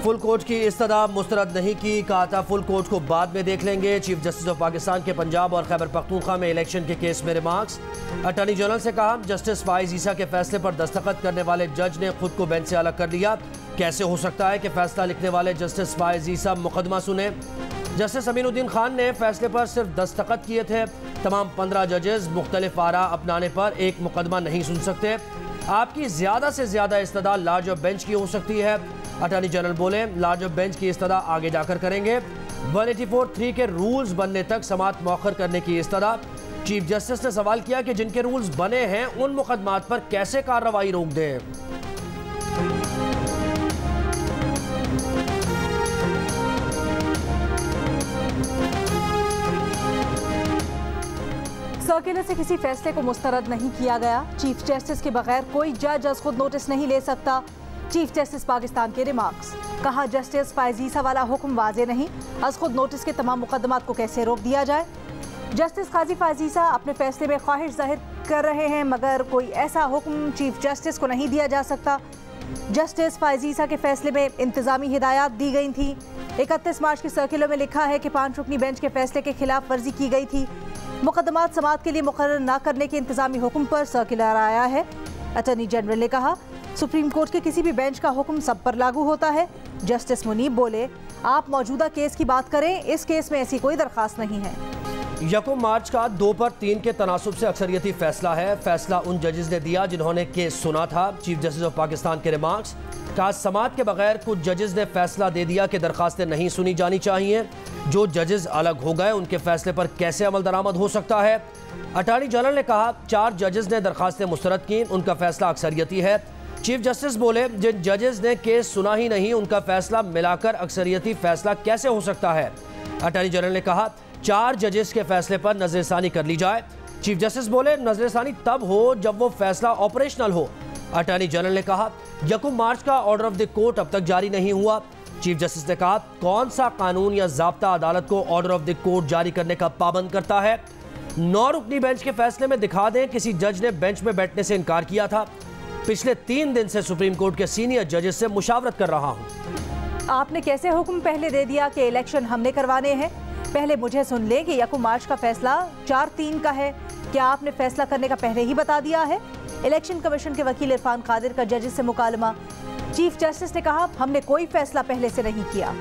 Full court की इस्तदा मुस्तरद नहीं की, कहा था फुल कोर्ट को बाद में देख लेंगे। चीफ जस्टिस ऑफ पाकिस्तान के पंजाब और खैबर पख्तूनख्वा में इलेक्शन के केस में रिमार्क्स। अटॉर्नी जनरल से कहा जस्टिस फाइज ईसा के फैसले पर दस्तखत करने वाले जज ने खुद को बेंच से अलग कर लिया। कैसे हो सकता है कि फैसला लिखने वाले जस्टिस फाइज ईसा मुकदमा सुने। जस्टिस अमीनुद्दीन खान ने फैसले पर सिर्फ दस्तखत किए थे। तमाम 15 जजेस मुख्तलिफ आरा अपनाने पर एक मुकदमा नहीं सुन सकते। आपकी ज़्यादा से ज़्यादा इस्तदा लार्ज ऑफ बेंच की हो सकती है। अटॉर्नी जनरल बोले लार्ज ऑफ बेंच की इस्तदा आगे जाकर करेंगे। 184(3) के रूल्स बनने तक समाअत मौखर करने की इस्तदा। चीफ जस्टिस ने सवाल किया कि जिनके रूल्स बने हैं उन मुकदमात पर कैसे कार्रवाई रोक दें। सर्कुलर से किसी फैसले को मुस्तरद नहीं किया गया। चीफ जस्टिस के बगैर कोई जज अज खुद नोटिस नहीं ले सकता। चीफ जस्टिस पाकिस्तान के रिमार्क्स। कहा जस्टिस फाइज ईसा वाला हुक्म वाजे नहीं, अज खुद नोटिस के तमाम मुकदमात को कैसे रोक दिया जाए। जस्टिस काजी फाइज ईसा अपने फैसले में ख्वाहिश जाहिर कर रहे हैं, मगर कोई ऐसा हुक्म चीफ जस्टिस को नहीं दिया जा सकता। जस्टिस फाइज ईसा के फैसले में इंतजामी हिदायत दी गई थी। 31 मार्च के सर्कुलर में लिखा है कि 5 रुकनी बेंच के फैसले के खिलाफ वर्जी की गई थी। मुकदमात समाअत के लिए मुकर्रर न करने के इंतजामी हुक्म पर सर्कुलर आया है। अटॉर्नी जनरल ने कहा सुप्रीम कोर्ट के किसी भी बेंच का हुक्म सब पर लागू होता है। जस्टिस मुनीब बोले आप मौजूदा केस की बात करें, इस केस में ऐसी कोई दरखास्त नहीं है। 1 मार्च का 2 पर 3 के तनासुब से अक्सरियती फैसला है। फैसला उन जजेस ने दिया जिन्होंने केस सुना था। चीफ जस्टिस ऑफ पाकिस्तान के रिमार्क्स। कहा समाअत के बगैर कुछ जजेस ने फैसला दे दिया कि दरखास्तें नहीं सुनी जानी चाहिए। जो जजेस अलग हो गए उनके फैसले पर कैसे अमल दरामद हो सकता है। अटॉर्नी जनरल ने कहा 4 जजेस ने दरखास्तें मुस्तरद की, उनका फैसला अक्सरियती है। चीफ जस्टिस बोले जिन जजेस ने केस सुना ही नहीं उनका फैसला मिलाकर अक्सरियती फैसला कैसे हो सकता है। अटॉर्नी जनरल ने कहा 4 जजेस के फैसले पर नजरसानी कर ली जाए। चीफ जस्टिस बोले नजरसानी तब हो जब वो फैसला ऑपरेशनल हो। अटॉर्नी जनरल ने कहा 1 मार्च का ऑर्डर ऑफ द कोर्ट अब तक जारी नहीं हुआ। चीफ जस्टिस ने कहा कौन सा कानून या ज़ाब्ता अदालत को ऑर्डर ऑफ द कोर्ट जारी करने का पाबंद करता है। 9 रुकनी बेंच के फैसले में दिखा दें किसी जज ने बेंच में बैठने से इनकार किया था। पिछले 3 दिन से सुप्रीम कोर्ट के सीनियर जजेस से मुशावरत कर रहा हूं। आपने कैसे हुक्म पहले दे दिया कि इलेक्शन हमने करवाने हैं। पहले मुझे सुन ले कि 1 मार्च का फैसला 4-3 का है। क्या आपने फैसला करने का पहले ही बता दिया है। इलेक्शन कमीशन के वकील इरफान कादिर का जजेस से मुकालमा। चीफ जस्टिस ने कहा हमने कोई फैसला पहले से नहीं किया।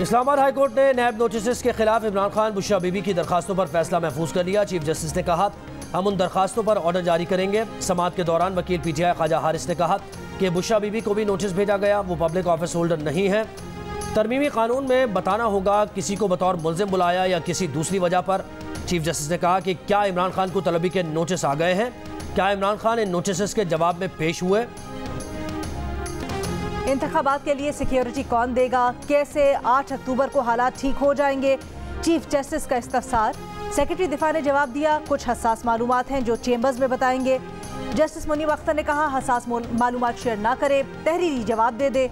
इस्लामाबाद हाई कोर्ट ने नैब नोटिस के खिलाफ इमरान खान बुशरा बीबी की दरखास्तों पर फैसला महफूज कर लिया। चीफ जस्टिस ने कहा हम उन दरखास्तों पर ऑर्डर जारी करेंगे। समाअत के दौरान वकील PTI ख्वाजा हारिस ने कहा कि बुशरा बीबी को भी नोटिस भेजा गया, वो पब्लिक ऑफिस होल्डर नहीं है। तरमीमी कानून में बताना होगा किसी को बतौर मुल्जिम बुलाया या किसी दूसरी वजह पर। चीफ जस्टिस ने कहा कि क्या इमरान खान को तलबी के नोटिस आ गए हैं, क्या इमरान खान इन नोटिस के जवाब में पेश हुए। इंतखाबात के लिए सिक्योरिटी कौन देगा, कैसे 8 अक्टूबर को हालात ठीक हो जाएंगे। चीफ जस्टिस का इस्तफसार। सेक्रेटरी दिफा ने जवाब दिया कुछ हसास मालूमात हैं जो चेंबर्स में बताएंगे। जस्टिस मुनीब अख्तर ने कहा हसास मालूमात शेयर ना करे, तहरीरी जवाब दे दे।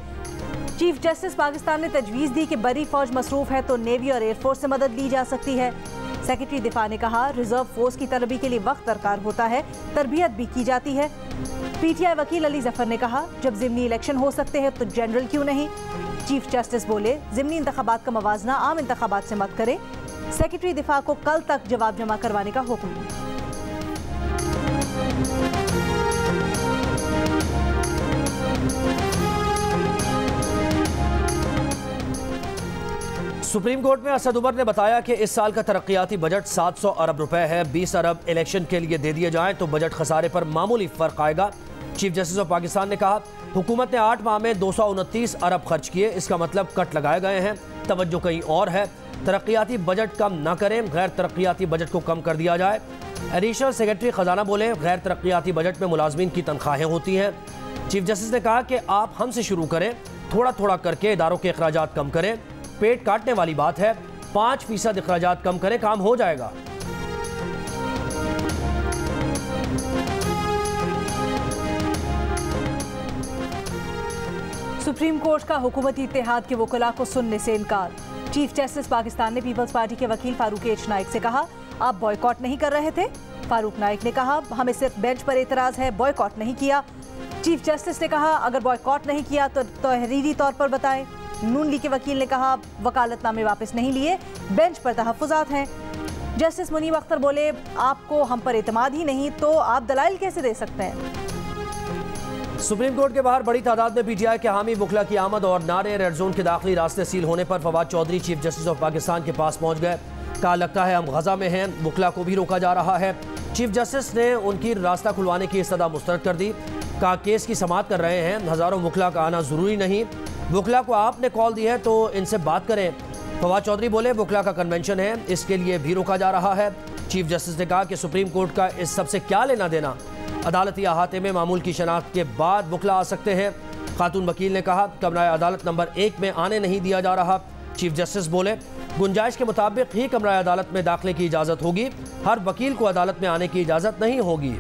चीफ जस्टिस पाकिस्तान ने तजवीज़ दी कि बड़ी फौज मसरूफ है तो नेवी और एयरफोर्स से मदद ली जा सकती है। सेक्रेटरी दिफा ने कहा रिजर्व फोर्स की तलबी के लिए वक्त दरकार होता है, तरबियत भी की जाती है। PTI वकील अली जफर ने कहा जब ज़िमनी इलेक्शन हो सकते हैं तो जनरल क्यों नहीं। चीफ जस्टिस बोले ज़िमनी इंतखाबात का मवाजना आम इंतखाबात से मत करे। सेक्रेटरी दिफा को कल तक जवाब जमा करवाने का हुक्म। सुप्रीम कोर्ट में असद उमर ने बताया कि इस साल का तरक्याती बजट 700 अरब रुपए है। 20 अरब इलेक्शन के लिए दे दिए जाएं तो बजट खसारे पर मामूली फर्क आएगा। चीफ जस्टिस ऑफ पाकिस्तान ने कहा हुकूमत ने 8 माह में 229 अरब खर्च किए, इसका मतलब कट लगाए गए हैं, तवज्जो कहीं और है। तरक्याती बजट कम न करें, गैर तरक्याती बजट को कम कर दिया जाए। एडिशनल सेक्रेटरी खजाना बोले गैर तरक्याती बजट में मुलाजमीन की तनख्वाहें होती हैं। चीफ जस्टिस ने कहा कि आप हमसे शुरू करें, थोड़ा थोड़ा करके इदारों के अखराजात कम करें। पेट काटने वाली बात है, 5% अखराजात कम करें, काम हो जाएगा। सुप्रीम कोर्ट का हुकूमती इत्तेहाद के वकला को सुनने से इनकार। चीफ जस्टिस पाकिस्तान ने पीपल्स पार्टी के वकील फारूक एच नाइक से कहा आप बॉयकॉट नहीं कर रहे थे? फारूक नाइक ने कहा, हमें सिर्फ बेंच पर एतराज है, बॉयकॉट नहीं किया। चीफ जस्टिस ने कहा, अगर बॉयकॉट नहीं किया तो तहरीरी तौर पर बताएं। नून लीग के वकील ने कहा, वकालतनामे वापस नहीं लिए, बेंच पर तहफ्फुज़ात हैं। जस्टिस मुनीब अख्तर बोले, आपको हम पर एतमाद ही नहीं तो आप दलाइल कैसे दे सकते हैं? सुप्रीम कोर्ट के बाहर बड़ी तादाद में पीटीआई के हामी वकला की आमद और नारे रेड जोन के दाखिली रास्ते सील होने पर Fawad Chaudhry chief justice of Pakistan के पास पहुंच गए। कहा, लगता है हम गजा में हैं, वकला को भी रोका जा रहा है। चीफ जस्टिस ने उनकी रास्ता खुलवाने की इस्तदा मुस्तरद कर दी। कहा, केस की समाअत कर रहे हैं, हज़ारों वकला का आना ज़रूरी नहीं। वकला को आपने कॉल दी है तो इनसे बात करें। फवाद चौधरी बोले, वकला का कन्वेंशन है, इसके लिए भी रोका जा रहा है। चीफ जस्टिस ने कहा कि सुप्रीम कोर्ट का इस सबसे क्या लेना देना, अदालती अहाते में मामूल की शनाख्त के बाद वकला आ सकते हैं। खातून वकील ने कहा, कमरा अदालत नंबर 1 में आने नहीं दिया जा रहा। चीफ जस्टिस बोले, गुंजाइश के मुताबिक ही कमरा अदालत में दाखिले की इजाज़त होगी, हर वकील को अदालत में आने की इजाज़त नहीं होगी।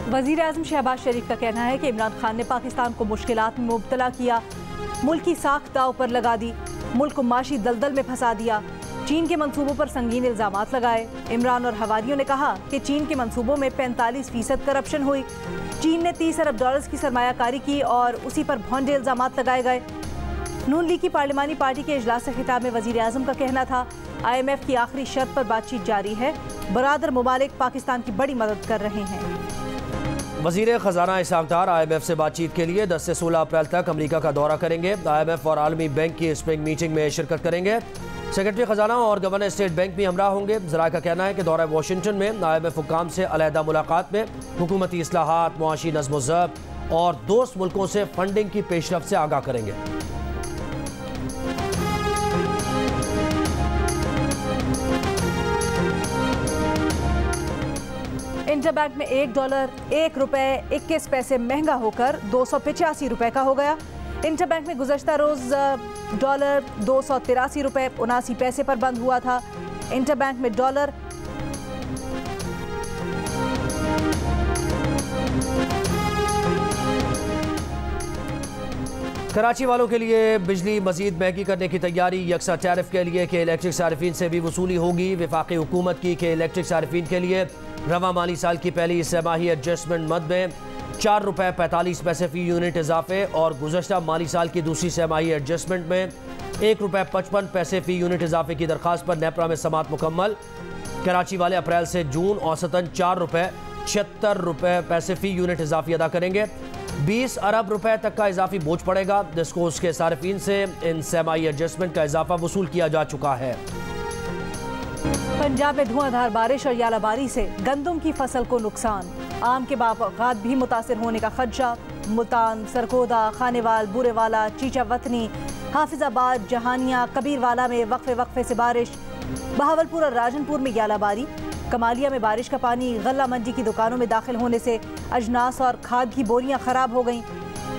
वज़ीर आज़म शहबाज शरीफ का कहना है कि इमरान खान ने पाकिस्तान को मुश्किलात में मुब्तला किया, मुल्क की साख दाव पर लगा दी, मुल्क को माशी दलदल में फंसा दिया, चीन के मंसूबों पर संगीन इल्ज़ामात लगाए। इमरान और हवारियों ने कहा कि चीन के मंसूबों में 45% करप्शन हुई, चीन ने $30 अरब की सरमायाकारी की और उसी पर भौंडे इल्ज़ामात लगाए गए। नून लीग की पार्लिमानी पार्टी के इजलास से खिताब में वज़ीर आज़म का कहना था, IMF की आखिरी शर्त पर बातचीत जारी है, बरादर मुमालिक पाकिस्तान की बड़ी मदद कर रहे हैं। वज़ीर ख़जाना इसहाक़ डार IMF से बातचीत के लिए 10 से 16 अप्रैल तक अमेरिका का दौरा करेंगे। IMF और आलमी बैंक की स्प्रिंग मीटिंग में शिरकत करेंगे। सेक्रेटरी ख़जाना और गवर्नर स्टेट बैंक भी हमरा होंगे। ज़राए का कहना है कि दौरा वाशिंगटन में IMF हुक्काम से अलहदा मुलाकात में हुकूमती इस्लाहात, मुआशी नज़्म व ज़ब्त और दोस्त मुल्कों से फंडिंग की पेशरफ से आगाह करेंगे। इंटरबैंक में $1 ₹1.21 महंगा होकर ₹285 का हो गया। इंटरबैंक में गुज़श्ता रोज़ डॉलर ₹283.79 पर बंद हुआ था। इंटरबैंक में डॉलर कराची वालों के लिए बिजली मजीद महंगी करने की तैयारी। यकसा टैरिफ के लिए कि इलेक्ट्रिक सारिफीन से भी वसूली होगी। वफाकी हुकूमत की कि इलेक्ट्रिक सारिफीन के लिए रवा माली साल की पहली सहमाही एडजस्टमेंट मद में ₹4.45 फ़ी यूनिट इजाफे और गुज़श्ता माली साल की दूसरी सहमाही एडजस्टमेंट में ₹1.55 फ़ी यूनिट इजाफे की दरख्वास्त पर नेपरा में समात मुकम्मल। कराची वाले अप्रैल से जून औसतन ₹4.76 फ़ी यूनिट इजाफी अदा करेंगे। 20 अरब रुपए तक का इजाफी बोझ पड़ेगा, जिसको उसके सारिफीन से इन सहमाही एडजस्टमेंट का इजाफा वसूल किया जा चुका है। पंजाब में धुआंधार बारिश और यालाबारी से गंदम की फसल को नुकसान, आम के बागात भी मुतासिर होने का खदशा। मुल्तान, सरगोदा, खानेवाल, बूरेवाला, चीचा वतनी, हाफिजाबाद, जहानिया, कबीरवाला में वक्फे से बारिश। बहावलपुर और राजनपुर में यालाबारी। कमालिया में बारिश का पानी गल्ला मंडी की दुकानों में दाखिल होने से अजनास और खाद की बोरियां खराब हो गईं।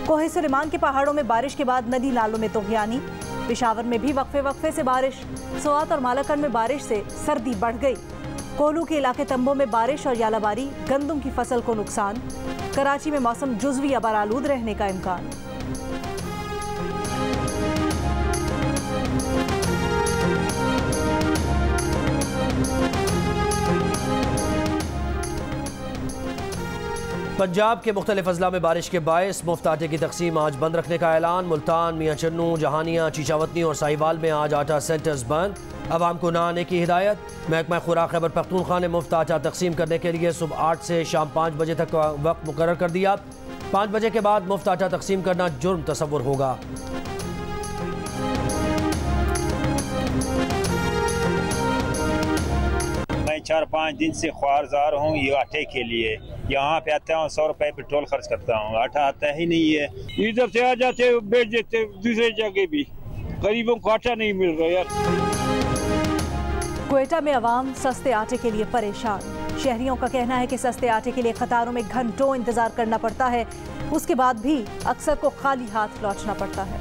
कोहे सुलेमान के पहाड़ों में बारिश के बाद नदी नालों में तुग़यानी। पेशावर में भी वक्फे से बारिश। सोआत और मालाकन में बारिश से सर्दी बढ़ गई। कोलू के इलाके तंबो में बारिश और यालाबारी, गंदम की फसल को नुकसान। कराची में मौसम जुज़वी अबर आलूद रहने का इम्कान। पंजाब के मुख्तलिफ अजला में बारिश के बायस मुफ्त आटे की तकसीम आज बंद रखने का ऐलान। मुल्तान, मियाँ चन्नू, जहानिया, चीचावतनी और साहिवाल में आज आटा सेंटर्स बंद। अवाम को ना आने की हिदायत। महकमा खुराक खैबर पख्तूनख्वा ने मुफ्त आटा तकसीम करने के लिए सुबह 8 से शाम 5 बजे तक का वक्त मुकर्रर कर दिया। 5 बजे के बाद मुफ्त आटा तकसीम करना जुर्म तस्वुर होगा। मैं 4-5 दिन से ख्वारजार हूँ ये आटे के लिए। यहाँ पे आता हूँ 100 रुपए पेट्रोल खर्च करता हूँ, आटा आता ही नहीं है। इधर से आ जाते बेच देते दूसरे जगह भी, गरीबों को आटा नहीं मिल रहा यार। क्वेटा में अवाम सस्ते आटे के लिए परेशान। शहरियों का कहना है कि सस्ते आटे के लिए कतारों में घंटों इंतजार करना पड़ता है, उसके बाद भी अक्सर को खाली हाथ लौटना पड़ता है।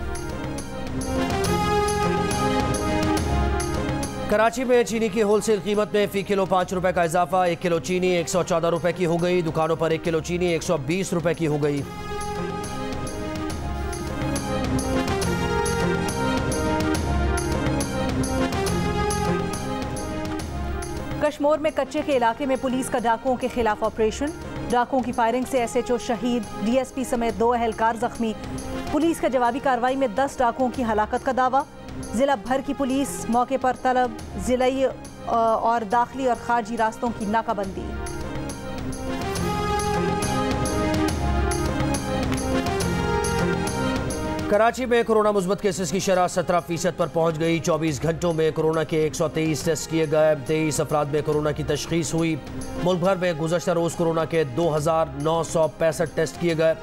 कराची में चीनी की होलसेल कीमत में फी किलो 5 रुपए का इजाफा। 1 किलो चीनी 114 रुपए की हो गई। दुकानों पर 1 किलो चीनी 120 रुपए की हो गई। कश्मीर में कच्चे के इलाके में पुलिस का डाकुओं के खिलाफ ऑपरेशन। डाकुओं की फायरिंग से SHO शहीद, DSP समेत 2 एहलकार जख्मी। पुलिस का जवाबी कार्रवाई में 10 डाकुओं की हलाकत का दावा। जिला भर की पुलिस मौके पर तलब, जिलाई और दाखिली और खारजी रास्तों की नाकाबंदी। कराची में कोरोना मुस्बत केसेस की शरह 17% पर पहुंच गई। 24 घंटों में कोरोना के 123 टेस्ट किए गए। 23 अफराद में कोरोना की तशखीस हुई। मुल्क भर में गुज़श्ता रोज़ कोरोना के 2965 टेस्ट किए गए।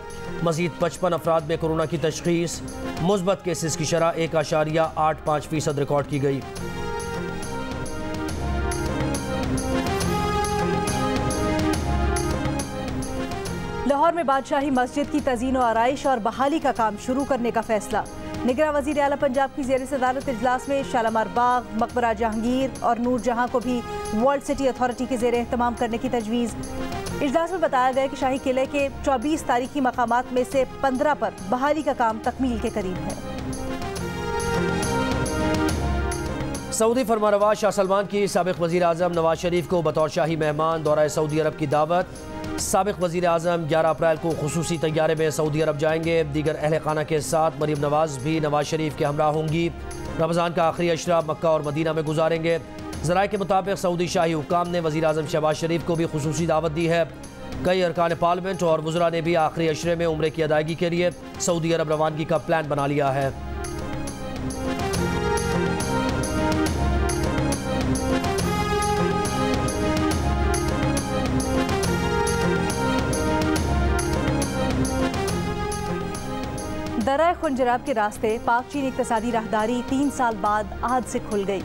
मज़ीद 55 अफराद में कोरोना की तशखीस। मुस्बत केसेस की शरह 1.85% रिकॉर्ड की गई। लाहौर में बादशाही मस्जिद की तज़ीन और आराइश और बहाली का काम शुरू करने का फैसला। निगरां वज़ीर आला पंजाब की ज़ेर सदारत इजलास में शालामार बाग, मकबरा जहांगीर और नूर जहां को भी वर्ल्ड सिटी अथॉरिटी के ज़ेर एहतमाम करने की तजवीज़। इजलास में बताया गया कि शाही किले के 24 तारीखी मकामात में से 15 पर बहाली का काम तकमील के करीब है। सऊदी फरमानरवा शाह सलमान की साबिक़ वज़ीर आज़म नवाज शरीफ को बतौर शाही मेहमान दौरा सऊदी अरब की दावत। साबिक़ वज़ीर आज़म 11 अप्रैल को खुसूसी तैयारे में सऊदी अरब जाएंगे। दीगर अहल खाना के साथ मरीम नवाज भी नवाज शरीफ के हमरा होंगी। रमज़ान का आखिरी अशरा मक्का और मदीना में गुजारेंगे। ज़राए के मुताबिक सऊदी शाही हुक्काम ने वज़ीर आज़म शहबाज शरीफ को भी खुसूसी दावत दी है। कई अरकान पार्लियामेंट और वज़रा ने भी आखिरी अशरे में उम्रे की अदायगी के लिए सऊदी अरब रवानगी का प्लान बना लिया है। दर्रा खुंजराब के रास्ते पाक चीन इक़्तिसादी राहदारी 3 साल बाद आज से खुल गई।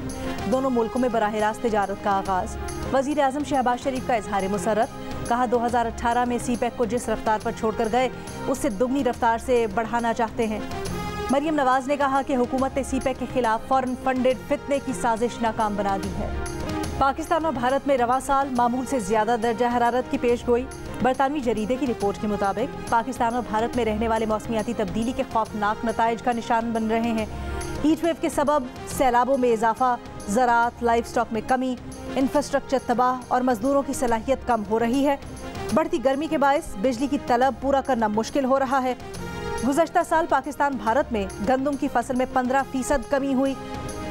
दोनों मुल्कों में बराह रास्त तिजारत का आगाज़। वज़ीर आज़म शहबाज शरीफ का इजहार मुसर्रत। कहा 2018 में CPEC को जिस रफ्तार पर छोड़कर गए उससे दुगनी रफ्तार से बढ़ाना चाहते हैं। मरीम नवाज ने कहा कि हुकूमत ने CPEC के खिलाफ फॉरेन फंडेड फितने की साजिश नाकाम बना दी है। पाकिस्तान और भारत में रवा साल मामूल से ज़्यादा दर्जा हरारत की पेश गोई। बरतानवी जरीदे की रिपोर्ट के मुताबिक पाकिस्तान और भारत में रहने वाले मौसमियाती तब्दीली के खौफनाक नताइज का निशान बन रहे हैं। हीट वेव के सबब सैलाबों में इजाफा, ज़राअत, लाइफ स्टॉक में कमी, इंफ्रास्ट्रक्चर तबाह और मजदूरों की सलाहियत कम हो रही है। बढ़ती गर्मी के बायस बिजली की तलब पूरा करना मुश्किल हो रहा है। गुज़श्ता साल पाकिस्तान भारत में गंदम की फसल में 15% कमी हुई।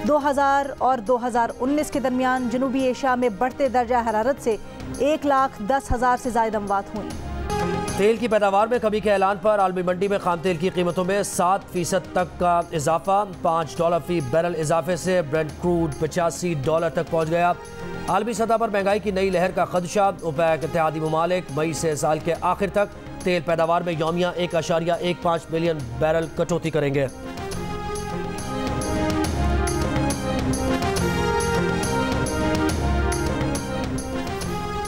2000 और 2019 के दरमियान जनूबी एशिया में बढ़ते दर्जा हरारत से 1,10,000 से ज़ायद अमवात हुई। तेल की पैदावार में कमी के ऐलान पर आलमी मंडी में खाम तेल की कीमतों में 7% तक का इजाफा। $5 फी बैरल इजाफे से ब्रेंट क्रूड $85 तक पहुँच गया। आलमी सतह पर महंगाई की नई लहर का खदशा। ओपेक इत्तेहादी ममालिक मई से साल के आखिर तक तेल पैदावार में यौमिया 1.15 मिलियन बैरल कटौती करेंगे।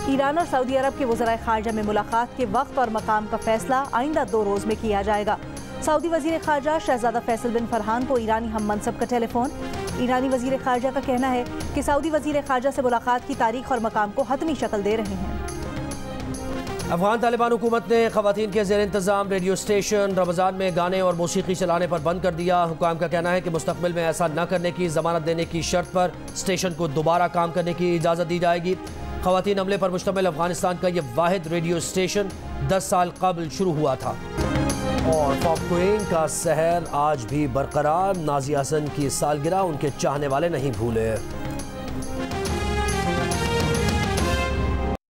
ईरान और सऊदी अरब के वज़राए ख़ारजा में मुलाकात के वक्त और मकाम का फैसला आइंदा 2 रोज़ में किया जाएगा। सऊदी वज़ीर ख़ारजा शहज़ादा फैसल बिन फरहान को ईरानी हम मनसब का टेलीफोन। ईरानी वज़ीर ख़ारजा का कहना है कि सऊदी वज़ीर ख़ारजा से मुलाकात की तारीख और मकाम को हतमी शक्ल दे रहे हैं। अफगान तालिबान हुकूमत ने ख़वातीन के ज़ेर इंतज़ाम रेडियो स्टेशन रमज़ान में गाने और मौसीकी चलाने पर बंद कर दिया। हुकाम का कहना है कि मुस्तक़बिल में ऐसा न करने की ज़मानत देने की शर्त पर स्टेशन को दोबारा काम करने की इजाज़त दी जाएगी। ख़वातीन अमले पर मुश्तमिल अफगानिस्तान का यह वाहिद रेडियो स्टेशन 10 साल कबल शुरू हुआ था। और पॉप क्वीन का सहर आज भी बरकरार। नाज़िया हसन की सालगिरह उनके चाहने वाले नहीं भूले।